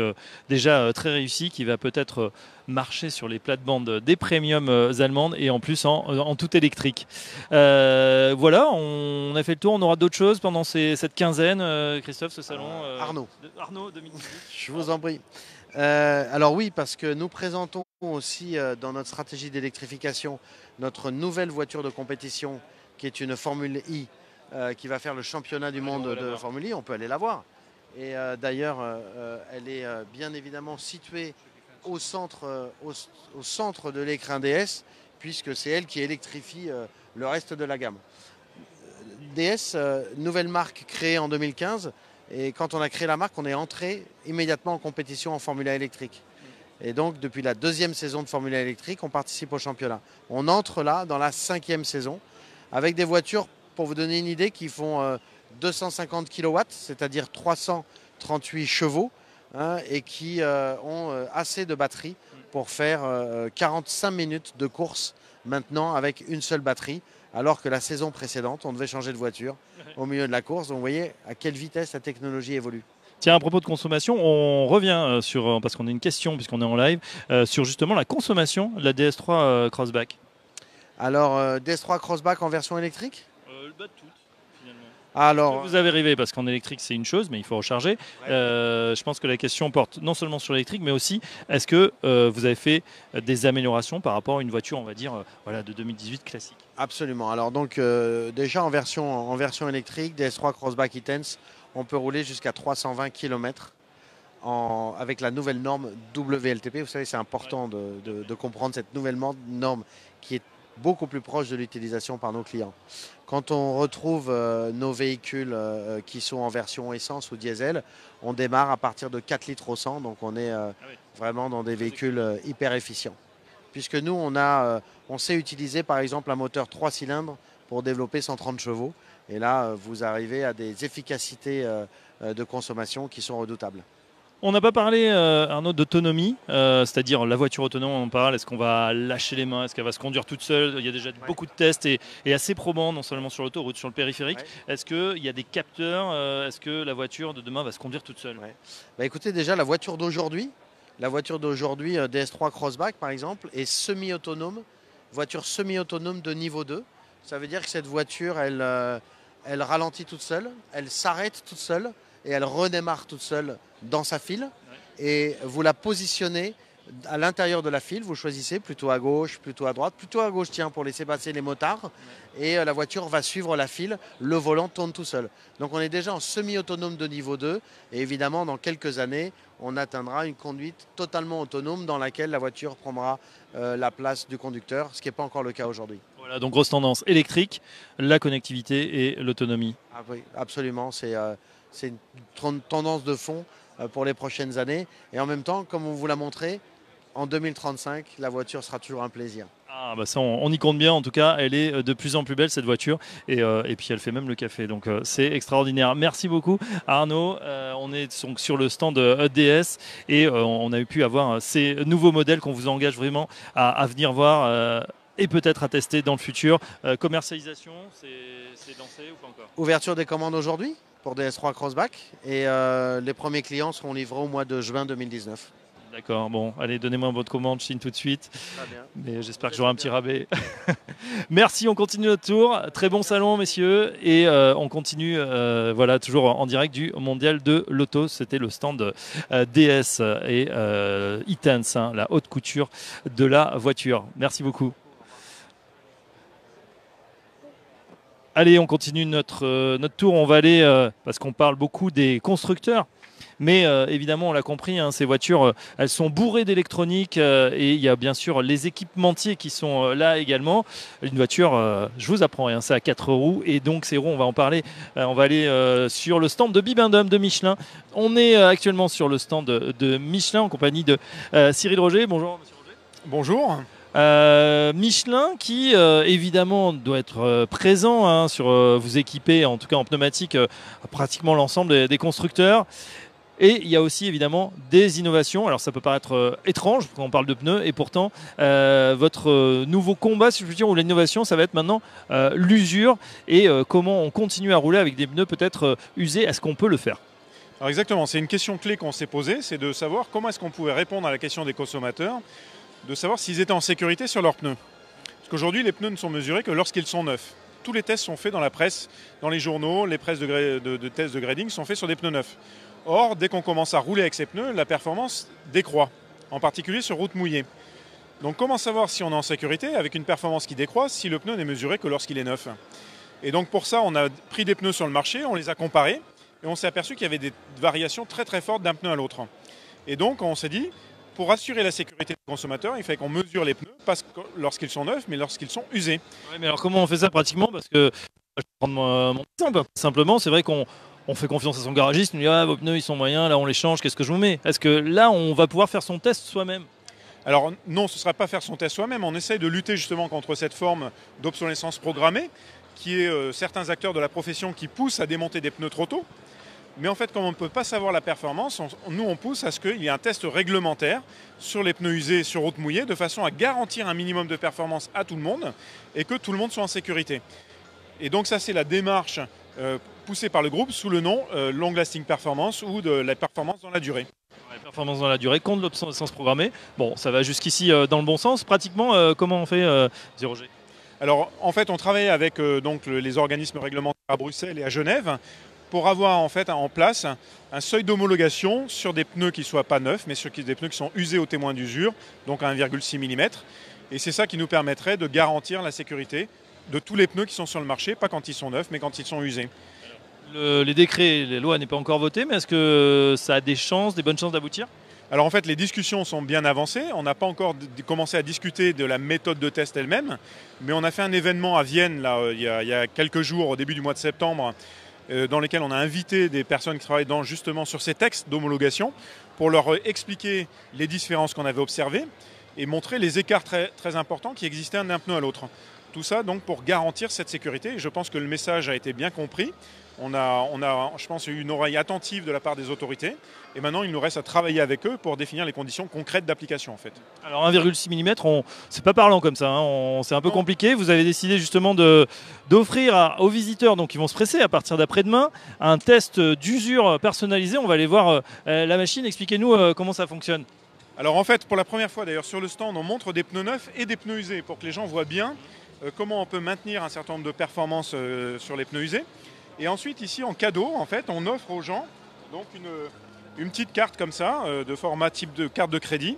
déjà très réussi, qui va peut-être marcher sur les plates-bandes des premiums allemandes et en plus en tout électrique. Voilà, on a fait le tour. On aura d'autres choses pendant cette quinzaine, Christophe, ce salon. Arnaud 2018. Je vous en prie. Alors oui, parce que nous présentons aussi dans notre stratégie d'électrification notre nouvelle voiture de compétition qui est une Formule I qui va faire le championnat du monde de Formule I. On peut aller la voir. Et d'ailleurs, elle est bien évidemment située au centre de l'écran DS puisque c'est elle qui électrifie le reste de la gamme. DS, nouvelle marque créée en 2015. Et quand on a créé la marque, on est entré immédiatement en compétition en Formule 1 électrique. Et donc, depuis la 2e saison de Formule 1 électrique, on participe au championnat. On entre là dans la 5e saison avec des voitures, pour vous donner une idée, qui font 250 kW, c'est-à-dire 338 chevaux, et qui ont assez de batterie pour faire 45 minutes de course maintenant avec une seule batterie. Alors que la saison précédente, on devait changer de voiture au milieu de la course. Donc vous voyez à quelle vitesse la technologie évolue. Tiens, à propos de consommation, on revient parce qu'on a une question, puisqu'on est en live, sur justement la consommation de la DS3 Crossback. Alors, DS3 Crossback en version électrique ? Toutes, finalement. Alors, vous avez arrivé, parce qu'en électrique, c'est une chose, mais il faut recharger. Ouais. Je pense que la question porte non seulement sur l'électrique, mais aussi, est-ce que vous avez fait des améliorations par rapport à une voiture, on va dire, de 2018 classique ? Absolument. Alors donc déjà en version électrique, DS3 Crossback E-Tense, on peut rouler jusqu'à 320 km avec la nouvelle norme WLTP. Vous savez, c'est important de comprendre cette nouvelle norme qui est beaucoup plus proche de l'utilisation par nos clients. Quand on retrouve nos véhicules qui sont en version essence ou diesel, on démarre à partir de 4 litres au 100, donc on est vraiment dans des véhicules hyper efficients. Puisque nous, on sait utiliser par exemple un moteur 3 cylindres pour développer 130 chevaux. Et là, vous arrivez à des efficacités de consommation qui sont redoutables. On n'a pas parlé, Arnaud, d'autonomie, c'est-à-dire la voiture autonome, on en parle. Est-ce qu'on va lâcher les mains? Est-ce qu'elle va se conduire toute seule? Il y a déjà beaucoup de tests et assez probants, non seulement sur l'autoroute, sur le périphérique. Ouais. Est-ce qu'il y a des capteurs? Est-ce que la voiture de demain va se conduire toute seule? Écoutez, déjà, la voiture d'aujourd'hui, DS3 Crossback, par exemple, est semi-autonome, voiture semi-autonome de niveau 2. Ça veut dire que cette voiture, elle ralentit toute seule, elle s'arrête toute seule et elle redémarre toute seule dans sa file. Et vous la positionnez à l'intérieur de la file, vous choisissez plutôt à gauche, plutôt à droite, plutôt à gauche, pour laisser passer les motards. Et la voiture va suivre la file, le volant tourne tout seul. Donc on est déjà en semi-autonome de niveau 2. Et évidemment, dans quelques années, on atteindra une conduite totalement autonome dans laquelle la voiture prendra la place du conducteur, ce qui n'est pas encore le cas aujourd'hui. Voilà, donc grosse tendance électrique, la connectivité et l'autonomie. Ah oui, absolument, c'est une tendance de fond pour les prochaines années. Et en même temps, comme on vous l'a montré, en 2035, la voiture sera toujours un plaisir. Ah bah ça, on y compte bien. En tout cas, elle est de plus en plus belle, cette voiture, et puis elle fait même le café, donc c'est extraordinaire. Merci beaucoup, Arnaud. On est donc sur le stand DS et on a pu avoir ces nouveaux modèles qu'on vous engage vraiment à venir voir et peut-être à tester dans le futur. Commercialisation, c'est lancé ou pas encore? Ouverture des commandes aujourd'hui pour DS3 Crossback et les premiers clients seront livrés au mois de juin 2019. D'accord, bon, allez, donnez-moi votre commande Chine tout de suite. Très bien. Mais j'espère que j'aurai un petit rabais. Merci, on continue notre tour. Très bon salon, messieurs. Et on continue, voilà, toujours en direct du Mondial de l'Auto. C'était le stand DS et Itans, hein, la haute couture de la voiture. Merci beaucoup. Allez, on continue notre tour. On va aller, parce qu'on parle beaucoup des constructeurs. Mais évidemment, on l'a compris, hein, ces voitures, elles sont bourrées d'électronique et il y a bien sûr les équipementiers qui sont là également. Une voiture, je vous apprends rien, c'est à 4 roues et donc ces roues, on va en parler. On va aller sur le stand de Bibendum de Michelin. On est actuellement sur le stand de Michelin en compagnie de Cyril Roger. Bonjour, monsieur Roger. Bonjour. Michelin qui évidemment doit être présent hein, sur vous équiper en tout cas en pneumatique pratiquement l'ensemble des constructeurs. Et il y a aussi évidemment des innovations. Alors ça peut paraître étrange quand on parle de pneus et pourtant votre nouveau combat, si je veux dire, ou l'innovation, ça va être maintenant l'usure et comment on continue à rouler avec des pneus peut-être usés. Est-ce qu'on peut le faire ? Alors exactement, c'est une question clé qu'on s'est posée, c'est de savoir comment est-ce qu'on pouvait répondre à la question des consommateurs, de savoir s'ils étaient en sécurité sur leurs pneus. Parce qu'aujourd'hui, les pneus ne sont mesurés que lorsqu'ils sont neufs. Tous les tests sont faits dans la presse, dans les journaux, les presses de tests de grading sont faits sur des pneus neufs. Or, dès qu'on commence à rouler avec ces pneus, la performance décroît, en particulier sur route mouillée. Donc comment savoir si on est en sécurité avec une performance qui décroît si le pneu n'est mesuré que lorsqu'il est neuf? Et donc pour ça, on a pris des pneus sur le marché, on les a comparés et on s'est aperçu qu'il y avait des variations très très fortes d'un pneu à l'autre. Et donc on s'est dit, pour assurer la sécurité des consommateurs, il fallait qu'on mesure les pneus, pas lorsqu'ils sont neufs, mais lorsqu'ils sont usés. Ouais, mais alors comment on fait ça pratiquement? Parce que je vais prendre mon exemple. Simplement, c'est vrai qu'on fait confiance à son garagiste, il nous dit ah, vos pneus ils sont moyens, là on les change, qu'est-ce que je vous mets? Est-ce que là on va pouvoir faire son test soi-même? Alors non, ce ne sera pas faire son test soi-même, on essaye de lutter justement contre cette forme d'obsolescence programmée, qui est certains acteurs de la profession qui poussent à démonter des pneus trop tôt. Mais en fait, comme on ne peut pas savoir la performance, nous on pousse à ce qu'il y ait un test réglementaire sur les pneus usés sur route mouillée, de façon à garantir un minimum de performance à tout le monde et que tout le monde soit en sécurité. Et donc ça c'est la démarche poussée par le groupe sous le nom Long Lasting Performance ou de la performance dans la durée. La performance dans la durée contre l'obsolescence programmée. Bon, ça va jusqu'ici dans le bon sens. Pratiquement, comment on fait, Roger? Alors en fait, on travaille avec donc, les organismes réglementaires à Bruxelles et à Genève pour avoir en fait en place un seuil d'homologation sur des pneus qui ne soient pas neufs, mais sur des pneus qui sont usés au témoin d'usure, donc à 1,6 mm. Et c'est ça qui nous permettrait de garantir la sécurité de tous les pneus qui sont sur le marché, pas quand ils sont neufs, mais quand ils sont usés. Les décrets, les lois n'est pas encore votées, mais est-ce que ça a des bonnes chances d'aboutir? Alors en fait, les discussions sont bien avancées. On n'a pas encore commencé à discuter de la méthode de test elle-même, mais on a fait un événement à Vienne là, il y a quelques jours, au début du mois de septembre, dans lequel on a invité des personnes qui travaillent justement sur ces textes d'homologation pour leur expliquer les différences qu'on avait observées et montrer les écarts très, très importants qui existaient d'un pneu à l'autre. Tout ça donc pour garantir cette sécurité. Et je pense que le message a été bien compris. On a, je pense, eu une oreille attentive de la part des autorités. Et maintenant, il nous reste à travailler avec eux pour définir les conditions concrètes d'application en fait. Alors 1,6 mm, c'est pas parlant comme ça, hein. C'est un peu compliqué. Vous avez décidé justement d'offrir aux visiteurs, donc ils vont se presser à partir d'après-demain, un test d'usure personnalisé. On va aller voir la machine. Expliquez-nous comment ça fonctionne. Alors en fait, pour la première fois d'ailleurs sur le stand, on montre des pneus neufs et des pneus usés pour que les gens voient bien comment on peut maintenir un certain nombre de performances sur les pneus usés. Et ensuite ici en cadeau, en fait, on offre aux gens donc une petite carte comme ça, de format type de carte de crédit.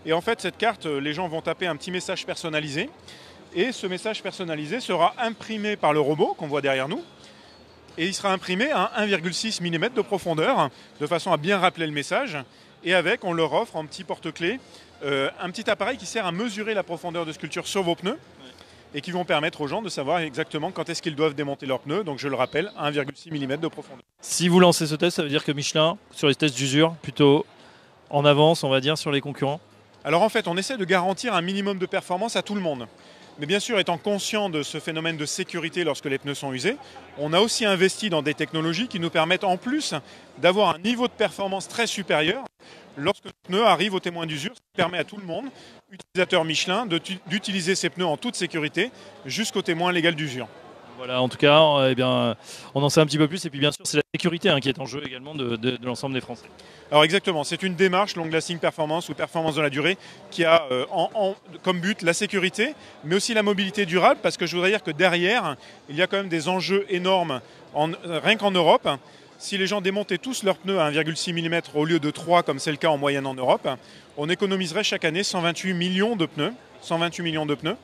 Et en fait, cette carte, les gens vont taper un petit message personnalisé. Et ce message personnalisé sera imprimé par le robot qu'on voit derrière nous. Et il sera imprimé à 1,6 mm de profondeur, de façon à bien rappeler le message. Et avec, on leur offre en petit porte-clés un petit appareil qui sert à mesurer la profondeur de sculpture sur vos pneus. Et qui vont permettre aux gens de savoir exactement quand est-ce qu'ils doivent démonter leurs pneus. Donc je le rappelle, 1,6 mm de profondeur. Si vous lancez ce test, ça veut dire que Michelin, sur les tests d'usure, plutôt en avance, on va dire, sur les concurrents? Alors en fait, on essaie de garantir un minimum de performance à tout le monde. Mais bien sûr, étant conscient de ce phénomène de sécurité lorsque les pneus sont usés, on a aussi investi dans des technologies qui nous permettent en plus d'avoir un niveau de performance très supérieur lorsque le pneu arrive au témoin d'usure. Ça permet à tout le monde, utilisateur Michelin, d'utiliser ces pneus en toute sécurité jusqu'au témoin légal d'usure. Voilà, en tout cas, eh bien, on en sait un petit peu plus. Et puis bien sûr, c'est la sécurité qui est en jeu également de l'ensemble des Français. Alors exactement, c'est une démarche long lasting performance ou performance dans la durée qui a comme but la sécurité, mais aussi la mobilité durable, parce que je voudrais dire que derrière, il y a quand même des enjeux énormes, rien qu'en Europe. Si les gens démontaient tous leurs pneus à 1,6 mm au lieu de 3, comme c'est le cas en moyenne en Europe, on économiserait chaque année 128 millions de pneus. 128 millions de pneus.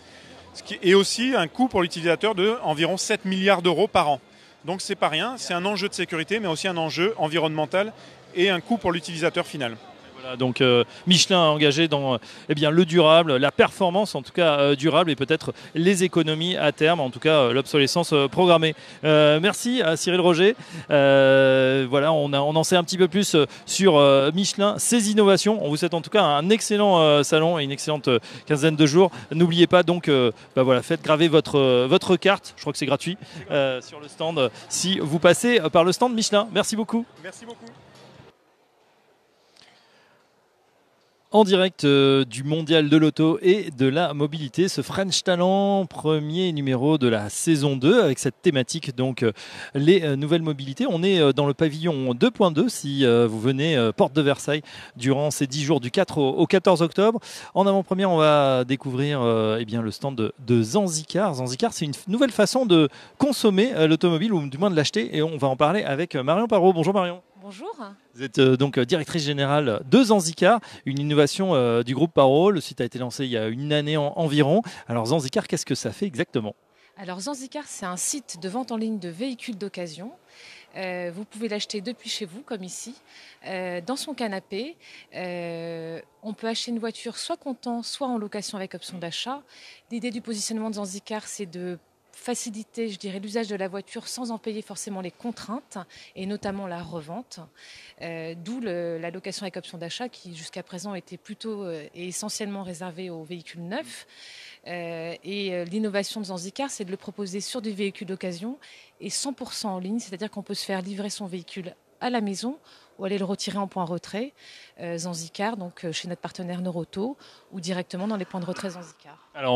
Et aussi un coût pour l'utilisateur de environ 7 milliards d'euros par an. Donc c'est pas rien, c'est un enjeu de sécurité, mais aussi un enjeu environnemental et un coût pour l'utilisateur final. Voilà, donc Michelin a engagé dans le durable, la performance en tout cas durable et peut-être les économies à terme, en tout cas l'obsolescence programmée. Merci à Cyril Roger. Voilà, on en sait un petit peu plus sur Michelin, ses innovations. On vous souhaite en tout cas un excellent salon et une excellente quinzaine de jours. N'oubliez pas donc, faites graver votre carte, je crois que c'est gratuit, sur le stand si vous passez par le stand Michelin. Merci beaucoup. Merci beaucoup. En direct du mondial de l'auto et de la mobilité, ce French Talent, premier numéro de la saison 2 avec cette thématique donc les nouvelles mobilités. On est dans le pavillon 2.2 si vous venez porte de Versailles durant ces 10 jours du 4 au 14 octobre. En avant-première, on va découvrir le stand de Zanzicar. Zanzicar, c'est une nouvelle façon de consommer l'automobile ou du moins de l'acheter et on va en parler avec Marion Parot. Bonjour Marion. Bonjour. Vous êtes donc directrice générale de Zanzicar, une innovation du groupe Parot. Le site a été lancé il y a une année environ. Alors Zanzicar, qu'est-ce que ça fait exactement ? Alors Zanzicar, c'est un site de vente en ligne de véhicules d'occasion. Vous pouvez l'acheter depuis chez vous, comme ici, dans son canapé. On peut acheter une voiture soit comptant, soit en location avec option d'achat. L'idée du positionnement de Zanzicar, c'est de faciliter, je dirais, l'usage de la voiture sans en payer forcément les contraintes et notamment la revente. D'où la location avec option d'achat qui jusqu'à présent était plutôt et essentiellement réservée aux véhicules neufs. L'innovation de Zanzicar, c'est de le proposer sur des véhicules d'occasion et 100% en ligne, c'est-à-dire qu'on peut se faire livrer son véhicule à la maison ou aller le retirer en point retrait Zanzicar, donc chez notre partenaire Noroto ou directement dans les points de retrait Zanzicar. Alors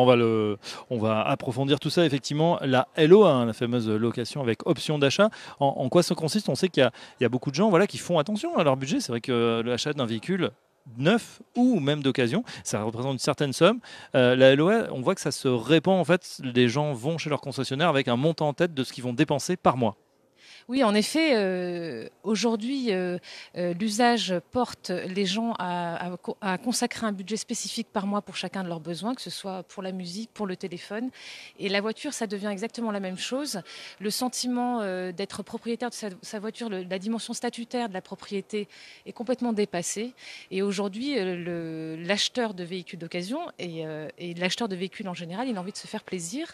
on va approfondir tout ça effectivement. La LOA, la fameuse location avec option d'achat, en quoi ça consiste ? On sait qu'il y a beaucoup de gens qui font attention à leur budget. C'est vrai que l'achat d'un véhicule neuf ou même d'occasion, ça représente une certaine somme. La LOA, on voit que ça se répand en fait. Les gens vont chez leur concessionnaire avec un montant en tête de ce qu'ils vont dépenser par mois. Oui, en effet, aujourd'hui, l'usage porte les gens à consacrer un budget spécifique par mois pour chacun de leurs besoins, que ce soit pour la musique, pour le téléphone. Et la voiture, ça devient exactement la même chose. Le sentiment d'être propriétaire de sa voiture, la dimension statutaire de la propriété est complètement dépassée. Et aujourd'hui, l'acheteur de véhicules d'occasion et l'acheteur de véhicules en général, il a envie de se faire plaisir.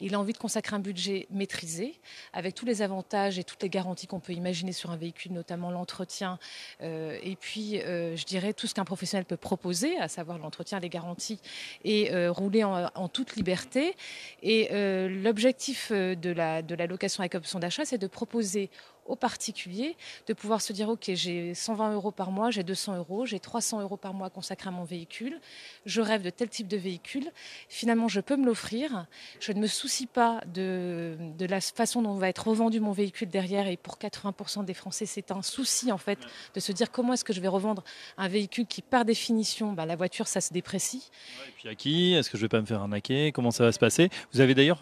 Il a envie de consacrer un budget maîtrisé avec tous les avantages et toutes les garanties qu'on peut imaginer sur un véhicule, notamment l'entretien et puis je dirais tout ce qu'un professionnel peut proposer, à savoir l'entretien, les garanties et rouler en toute liberté. Et l'objectif de la location avec option d'achat, c'est de proposer aux particuliers de pouvoir se dire ok, j'ai 120 € par mois, j'ai 200 €, j'ai 300 € par mois consacrés à mon véhicule, je rêve de tel type de véhicule, finalement je peux me l'offrir, je ne me soucie pas de la façon dont va être revendu mon véhicule derrière. Et pour 80% des Français, c'est un souci en fait de se dire comment est-ce que je vais revendre un véhicule qui par définition, la voiture ça se déprécie. Et puis à qui ? Est-ce que je vais pas me faire arnaquer ? Comment ça va se passer ? Vous avez d'ailleurs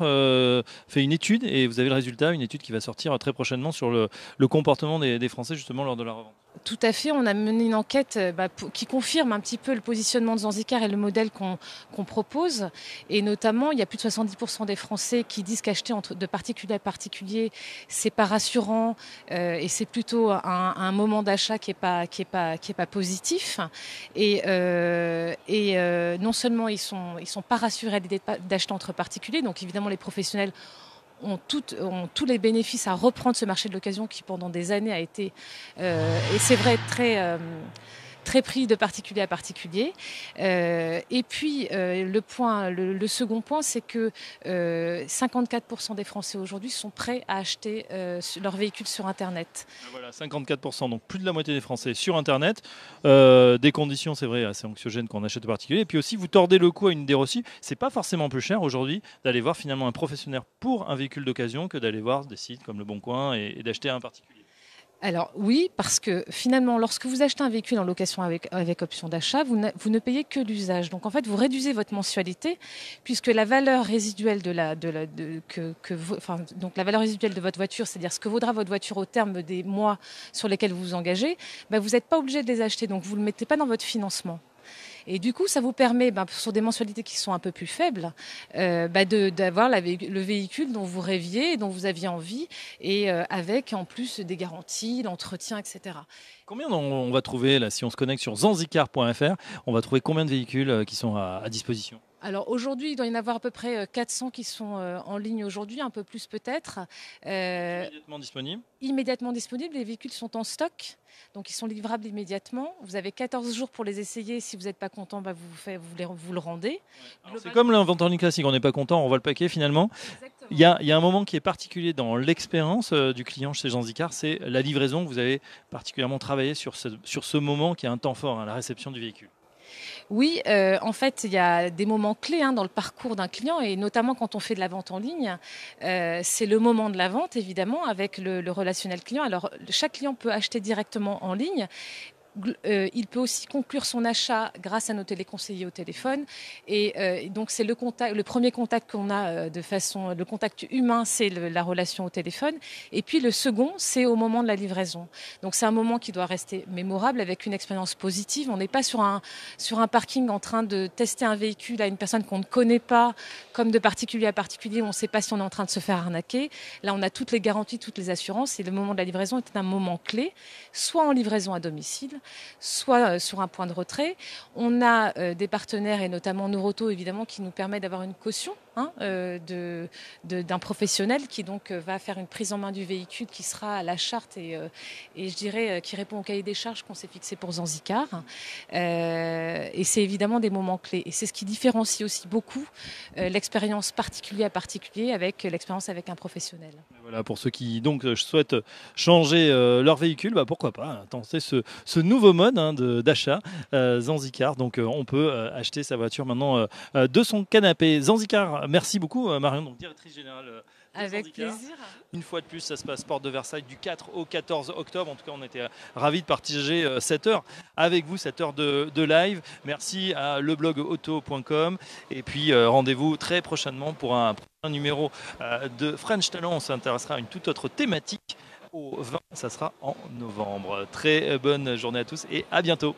fait une étude et vous avez le résultat, une étude qui va sortir très prochainement sur le comportement des Français justement lors de la revente. Tout à fait, on a mené une enquête qui confirme un petit peu le positionnement de Zanzicar et le modèle qu'on propose. Et notamment, il y a plus de 70% des Français qui disent qu'acheter de particulier à particulier, c'est pas rassurant et c'est plutôt un moment d'achat qui est pas positif. Et non seulement ils sont pas rassurés à l'idée d'acheter entre particuliers, donc évidemment les professionnels ont tous les bénéfices à reprendre ce marché de l'occasion qui pendant des années a été, et c'est vrai, très très pris de particulier à particulier. Et puis le second point, c'est que 54% des Français aujourd'hui sont prêts à acheter leur véhicule sur Internet. Voilà, 54%, donc plus de la moitié des Français sur Internet. Des conditions, c'est vrai, assez anxiogènes quand on achète de particulier. Et puis aussi, vous tordez le cou à une idée reçue. C'est pas forcément plus cher aujourd'hui d'aller voir finalement un professionnel pour un véhicule d'occasion que d'aller voir des sites comme Le Bon Coin et d'acheter un particulier. Alors oui, parce que finalement, lorsque vous achetez un véhicule en location avec option d'achat, vous ne payez que l'usage. Donc en fait, vous réduisez votre mensualité, puisque la valeur résiduelle donc la valeur résiduelle de votre voiture, c'est-à-dire ce que vaudra votre voiture au terme des mois sur lesquels vous vous engagez, vous n'êtes pas obligé de les acheter, donc vous ne le mettez pas dans votre financement. Et du coup, ça vous permet, sur des mensualités qui sont un peu plus faibles, d'avoir le véhicule dont vous rêviez, dont vous aviez envie, et avec en plus des garanties, l'entretien, etc. Combien on va trouver, là, si on se connecte sur zanzicar.fr, on va trouver combien de véhicules qui sont à disposition ? Alors aujourd'hui, il doit y en avoir à peu près 400 qui sont en ligne aujourd'hui, un peu plus peut-être. Immédiatement disponibles ? Immédiatement disponibles, les véhicules sont en stock, donc ils sont livrables immédiatement. Vous avez 14 jours pour les essayer, si vous n'êtes pas content, vous le rendez. Ouais. C'est comme l'inventaire en ligne classique, on n'est pas content, on voit le paquet finalement. Il y a un moment qui est particulier dans l'expérience du client chez Zanzicar, c'est la livraison. Vous avez particulièrement travaillé sur ce moment qui est un temps fort, la réception du véhicule. Oui, en fait, il y a des moments clés dans le parcours d'un client, et notamment quand on fait de la vente en ligne. C'est le moment de la vente, évidemment, avec le relationnel client. Alors, chaque client peut acheter directement en ligne. Il peut aussi conclure son achat grâce à nos téléconseillers au téléphone. Et donc, c'est le premier contact qu'on a le contact humain, c'est la relation au téléphone. Et puis, le second, c'est au moment de la livraison. Donc, c'est un moment qui doit rester mémorable avec une expérience positive. On n'est pas sur un parking en train de tester un véhicule à une personne qu'on ne connaît pas, comme de particulier à particulier, on ne sait pas si on est en train de se faire arnaquer. Là, on a toutes les garanties, toutes les assurances. Et le moment de la livraison est un moment clé, soit en livraison à domicile, soit sur un point de retrait. On a des partenaires, et notamment Noroto, évidemment, qui nous permet d'avoir une caution d'un professionnel qui donc va faire une prise en main du véhicule qui sera à la charte et je dirais qui répond au cahier des charges qu'on s'est fixé pour Zanzicar. Et c'est évidemment des moments clés. Et c'est ce qui différencie aussi beaucoup l'expérience particulier à particulier avec l'expérience avec un professionnel. Voilà, pour ceux qui donc souhaitent changer leur véhicule, pourquoi pas tenter ce nouveau mode d'achat Zanzicar. Donc on peut acheter sa voiture maintenant de son canapé. Zanzicar, merci beaucoup Marion, donc directrice générale de avec Zanzicar. plaisir. Une fois de plus, ça se passe porte de Versailles du 4 au 14 octobre. En tout cas, on était ravis de partager cette heure avec vous, cette heure de live. Merci à leblogauto.com. Et puis, rendez-vous très prochainement pour un prochain numéro de French Talent. On s'intéressera à une toute autre thématique au vin. Ça sera en novembre. Très bonne journée à tous et à bientôt.